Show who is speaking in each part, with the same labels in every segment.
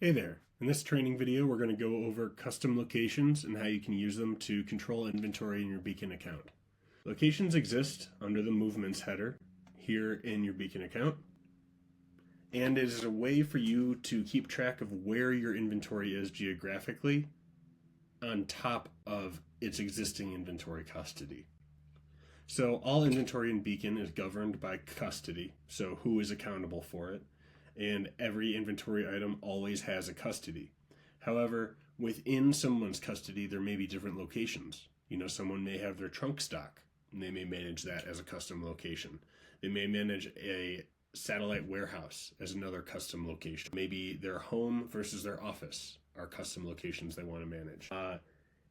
Speaker 1: Hey there! In this training video, we're going to go over custom locations and how you can use them to control inventory in your Beacon account. Locations exist under the movements header here in your Beacon account, and it is a way for you to keep track of where your inventory is geographically on top of its existing inventory custody. So all inventory in Beacon is governed by custody, so who is accountable for it, and every inventory item always has a custody. However, within someone's custody, there may be different locations. Someone may have their trunk stock, and they may manage that as a custom location. They may manage a satellite warehouse as another custom location. Maybe their home versus their office are custom locations they want to manage.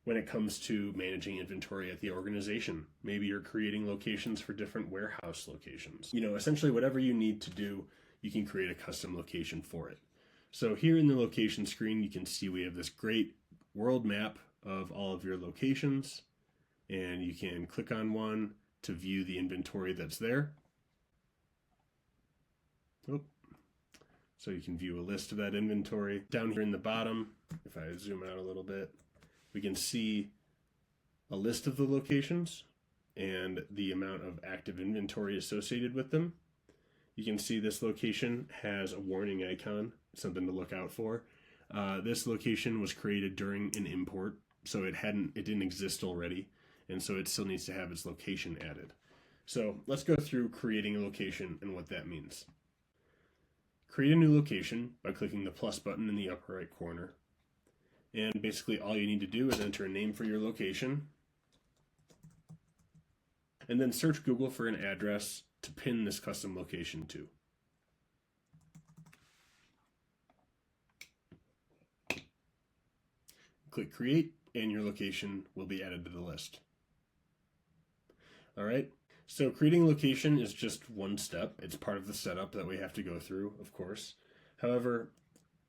Speaker 1: When it comes to managing inventory at the organization, maybe you're creating locations for different warehouse locations. Essentially whatever you need to do, you can create a custom location for it. So here in the location screen, you can see we have this great world map of all of your locations, and you can click on one to view the inventory that's there. So you can view a list of that inventory. Down here in the bottom, if I zoom out a little bit, we can see a list of the locations and the amount of active inventory associated with them. You can see this location has a warning icon, something to look out for. This location was created during an import, so it didn't exist already, and so it still needs to have its location added. So let's go through creating a location and what that means. Create a new location by clicking the plus button in the upper right corner. And basically all you need to do is enter a name for your location, and then search Google for an address to pin this custom location to. Click create and your location will be added to the list. Alright, so creating a location is just one step. It's part of the setup that we have to go through, of course. However,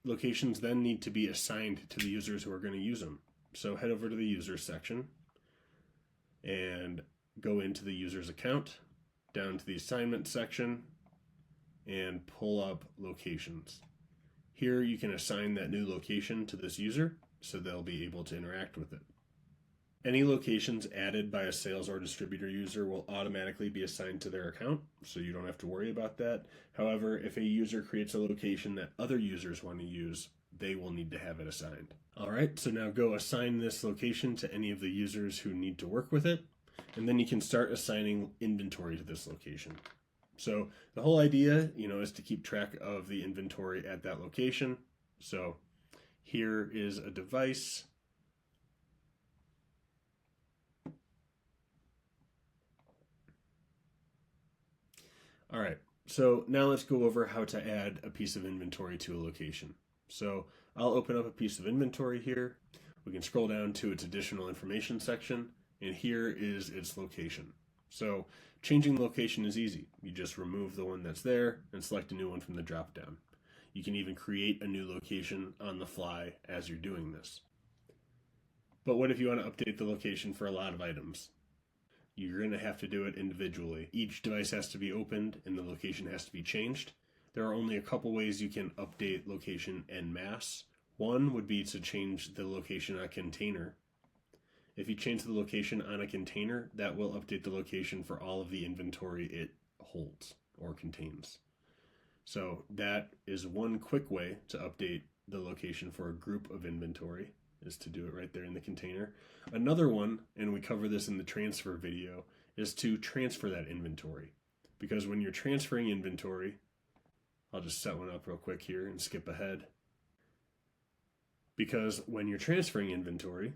Speaker 1: locations then need to be assigned to the users who are going to use them. So head over to the users section and go into the user's account, down to the assignment section, and pull up locations. Here you can assign that new location to this user so they'll be able to interact with it. Any locations added by a sales or distributor user will automatically be assigned to their account, so you don't have to worry about that. However, if a user creates a location that other users want to use, they will need to have it assigned. Alright, so now go assign this location to any of the users who need to work with it, and then you can start assigning inventory to this location. So the whole idea, is to keep track of the inventory at that location. So here is a device. All right, so now let's go over how to add a piece of inventory to a location. So I'll open up a piece of inventory here. We can scroll down to its additional information section, and here is its location. So changing location is easy. You just remove the one that's there and select a new one from the drop-down. You can even create a new location on the fly as you're doing this. But what if you want to update the location for a lot of items? You're going to have to do it individually. Each device has to be opened and the location has to be changed. There are only a couple ways you can update location en masse. One would be to change the location on a container. If you change the location on a container, that will update the location for all of the inventory it holds or contains. So that is one quick way to update the location for a group of inventory, is to do it right there in the container. Another one, and we cover this in the transfer video, is to transfer that inventory. Because when you're transferring inventory, I'll just set one up real quick here and skip ahead. Because when you're transferring inventory,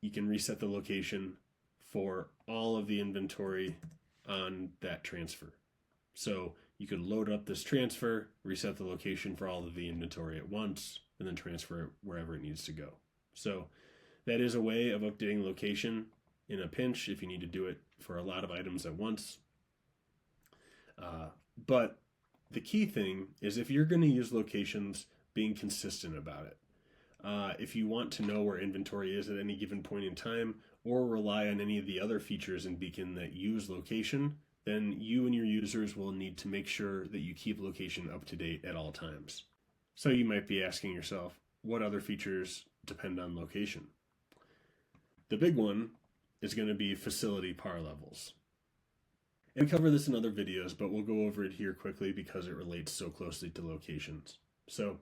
Speaker 1: you can reset the location for all of the inventory on that transfer. So you could load up this transfer, reset the location for all of the inventory at once, and then transfer it wherever it needs to go. So that is a way of updating location in a pinch if you need to do it for a lot of items at once. But the key thing is, if you're going to use locations, being consistent about it. If you want to know where inventory is at any given point in time, or rely on any of the other features in Beacon that use location, then you and your users will need to make sure that you keep location up to date at all times. So you might be asking yourself, what other features depend on location? The big one is going to be facility par levels. And we cover this in other videos, but we'll go over it here quickly because it relates so closely to locations. So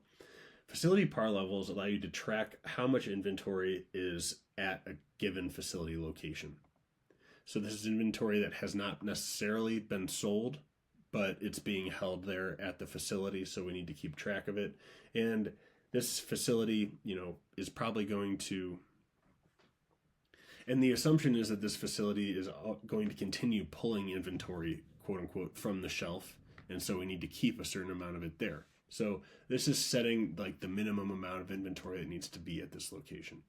Speaker 1: facility par levels allow you to track how much inventory is at a given facility location. So this is inventory that has not necessarily been sold, but it's being held there at the facility, so we need to keep track of it. And this facility, is probably going to, and the assumption is that this facility is going to continue pulling inventory, quote unquote, from the shelf, and so we need to keep a certain amount of it there. So this is setting like the minimum amount of inventory that needs to be at this location.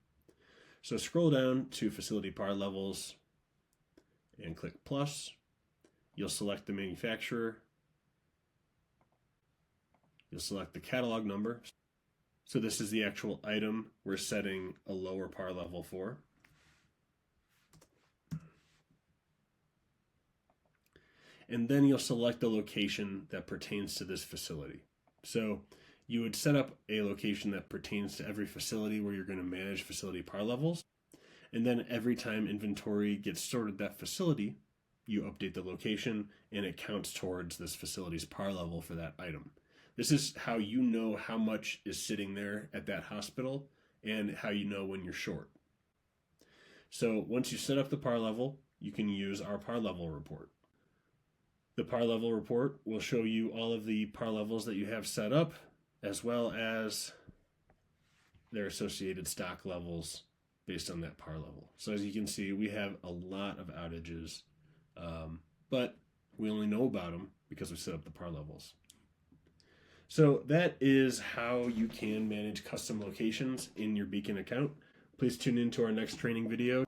Speaker 1: So scroll down to facility par levels and click plus. You'll select the manufacturer. You'll select the catalog number. So this is the actual item we're setting a lower par level for. And then you'll select the location that pertains to this facility. So you would set up a location that pertains to every facility where you're going to manage facility par levels. And then every time inventory gets stored at that facility, you update the location and it counts towards this facility's par level for that item. This is how you know how much is sitting there at that hospital and how you know when you're short. So once you set up the par level, you can use our par level report. The par level report will show you all of the par levels that you have set up, as well as their associated stock levels based on that par level. So as you can see, we have a lot of outages, but we only know about them because we set up the par levels. So that is how you can manage custom locations in your Beacon account. Please tune in to our next training video.